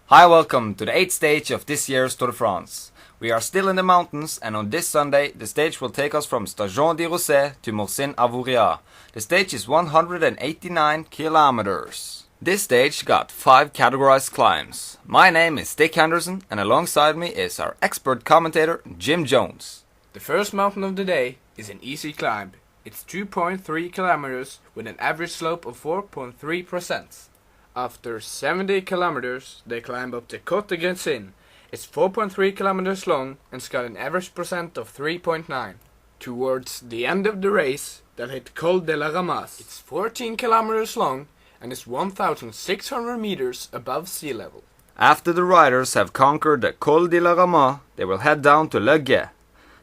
Hi, welcome to the 8th stage of this year's Tour de France. We are still in the mountains, and on this Sunday the stage will take us from Stajon de Rosay to Morcin-Avouria. The stage is 189 kilometers. This stage got 5 categorized climbs. My name is Dick Henderson, and alongside me is our expert commentator Jim Jones. The first mountain of the day is an easy climb. It's 2.3 kilometers with an average slope of 4.3%. After 70 kilometers, they climb up the Côte de Grensin. It's 4.3 kilometers long and it's got an average percent of 3.9. Towards the end of the race, they'll hit Col de la Ramasse. It's 14 kilometers long and is 1,600 meters above sea level. After the riders have conquered the Col de la Ramasse, they will head down to Le Guet.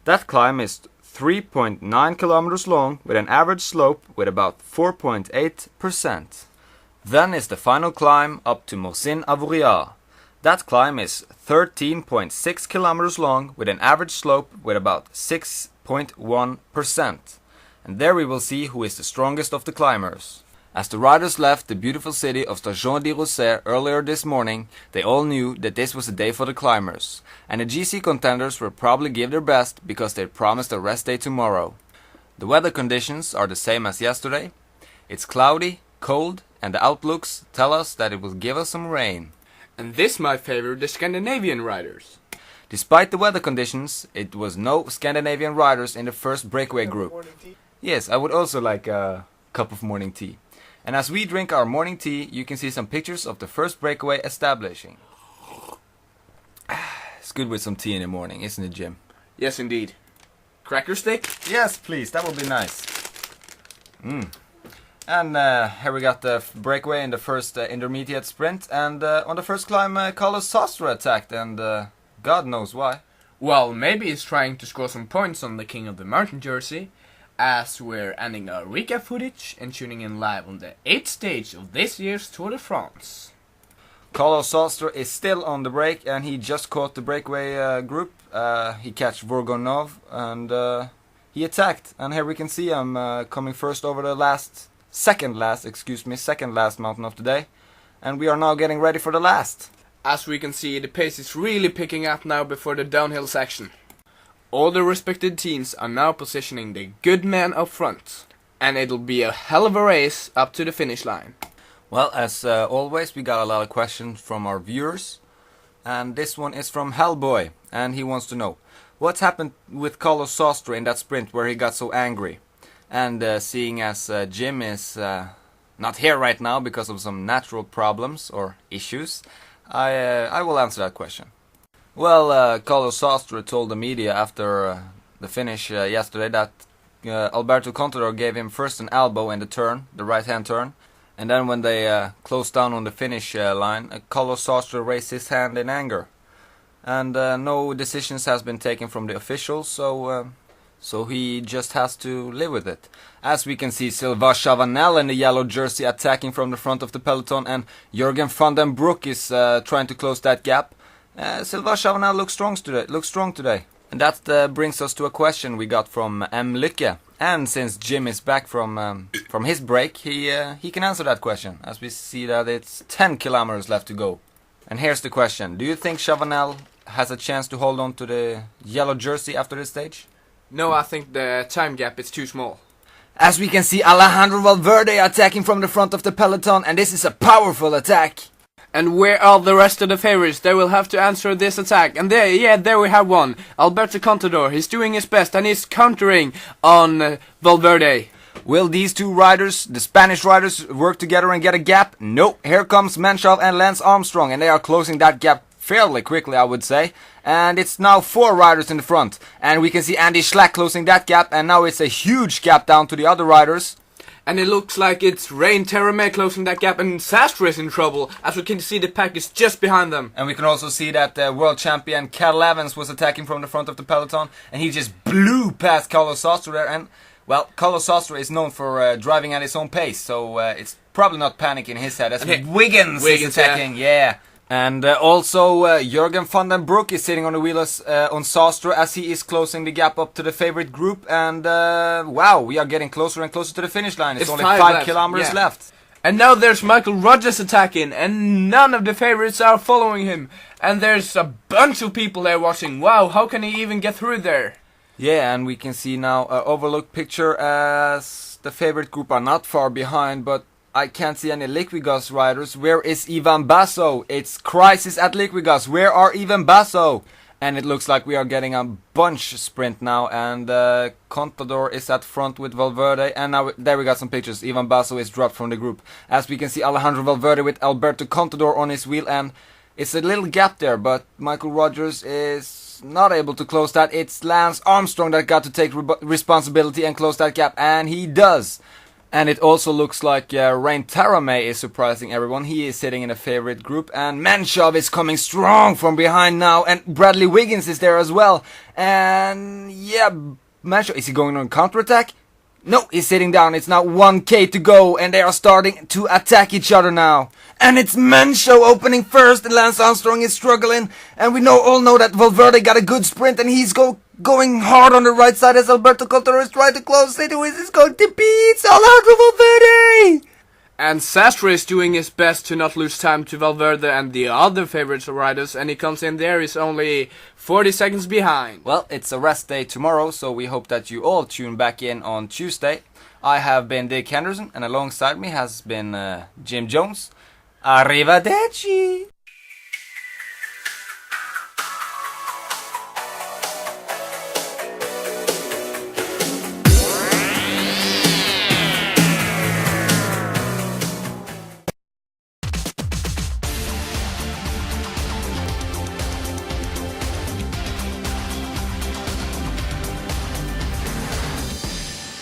That climb is 3.9 kilometers long with an average slope with about 4.8%. Then is the final climb up to Morcin-Avouria. That climb is 13.6 kilometers long with an average slope with about 6.1%. And there we will see who is the strongest of the climbers. As the riders left the beautiful city of Stajon de Rosay earlier this morning, they all knew that this was a day for the climbers. And the GC contenders will probably give their best because they promised a rest day tomorrow. The weather conditions are the same as yesterday. It's cloudy, cold, and the outlooks tell us that it will give us some rain. And this might favor the Scandinavian riders. Despite the weather conditions, it was no Scandinavian riders in the first breakaway group. Yes, I would also like a cup of morning tea. And as we drink our morning tea, you can see some pictures of the first breakaway establishing. It's good with some tea in the morning, isn't it, Jim? Yes, indeed. Cracker stick? Yes, please, that would be nice. And here we got the breakaway in the first intermediate sprint. And on the first climb, Carlos Sastre attacked, and God knows why. Well, maybe he's trying to score some points on the King of the Mountain jersey, as we're ending our recap footage and tuning in live on the 8th stage of this year's Tour de France. Carlos Sastre is still on the break, and he just caught the breakaway group. He catch Vourgonov, and he attacked. And here we can see him coming first over the second last mountain of the day. And we are now getting ready for the last. As we can see, the pace is really picking up now before the downhill section. All the respected teams are now positioning the good man up front. And it'll be a hell of a race up to the finish line. Well, as always, we got a lot of questions from our viewers. And this one is from Hellboy. And he wants to know, what's happened with Carlos Sastre in that sprint where he got so angry? And seeing as Jim is not here right now because of some natural problems or issues, I will answer that question. Well, Carlos Sastre told the media after the finish yesterday that Alberto Contador gave him first an elbow in the turn, the right-hand turn, and then when they closed down on the finish line, Carlos Sastre raised his hand in anger. And no decisions has been taken from the officials, so he just has to live with it. As we can see, Sylvain Chavanel in the yellow jersey attacking from the front of the peloton, and Jurgen van den Broek is trying to close that gap. Sylvain Chavanel looks strong today. And that brings us to a question we got from M. Lykke. And since Jim is back from his break, he can answer that question, as we see that it's 10 kilometers left to go. And here's the question. Do you think Chavanel has a chance to hold on to the yellow jersey after this stage? No, I think the time gap is too small. As we can see, Alejandro Valverde attacking from the front of the peloton, and this is a powerful attack. And where are the rest of the favorites? They will have to answer this attack. And there we have one. Alberto Contador, he's doing his best and he's countering on Valverde. Will these two riders, the Spanish riders, work together and get a gap? No, here comes Menchov and Lance Armstrong, and they are closing that gap fairly quickly, I would say. And it's now 4 riders in the front. And we can see Andy Schlack closing that gap, and now it's a huge gap down to the other riders. And it looks like it's Rein Terame closing that gap, and Sastre is in trouble. As we can see, the pack is just behind them. And we can also see that world champion Cadel Evans was attacking from the front of the peloton, and he just blew past Carlos Sastre there. And, well, Carlos Sastre is known for driving at his own pace, so it's probably not panic in his head. As Wiggins is attacking, yeah. And also Jurgen van den Broek is sitting on the wheels on Sastre as he is closing the gap up to the favorite group. And wow, we are getting closer and closer to the finish line. It's only 5 kilometers left. And now there's Michael Rogers attacking, and none of the favorites are following him. And there's a bunch of people there watching. Wow, how can he even get through there? Yeah, and we can see now an overlook picture as the favorite group are not far behind, but I can't see any Liquigas riders. Where is Ivan Basso? It's crisis at Liquigas. Where are Ivan Basso? And it looks like we are getting a bunch sprint now, and Contador is at front with Valverde, and now there we got some pictures. Ivan Basso is dropped from the group. As we can see, Alejandro Valverde with Alberto Contador on his wheel, and it's a little gap there, but Michael Rogers is not able to close that. It's Lance Armstrong that got to take responsibility and close that gap, and he does. And it also looks like Rein Taramay is surprising everyone. He is sitting in a favorite group, and Menchov is coming strong from behind now, and Bradley Wiggins is there as well. And yeah, Menchov, is he going on counterattack? No, he's sitting down. It's now 1k to go, and they are starting to attack each other now. And it's Menchov opening first, and Lance Armstrong is struggling. And we all know that Valverde got a good sprint, and he's going hard on the right side as Alberto Contador is trying to close it. Who is this going to beat? Alejandro Valverde! And Sastre is doing his best to not lose time to Valverde and the other favorites riders, and he comes in there, he's only 40 seconds behind. Well, it's a rest day tomorrow, so we hope that you all tune back in on Tuesday. I have been Dick Henderson, and alongside me has been Jim Jones. Arrivederci!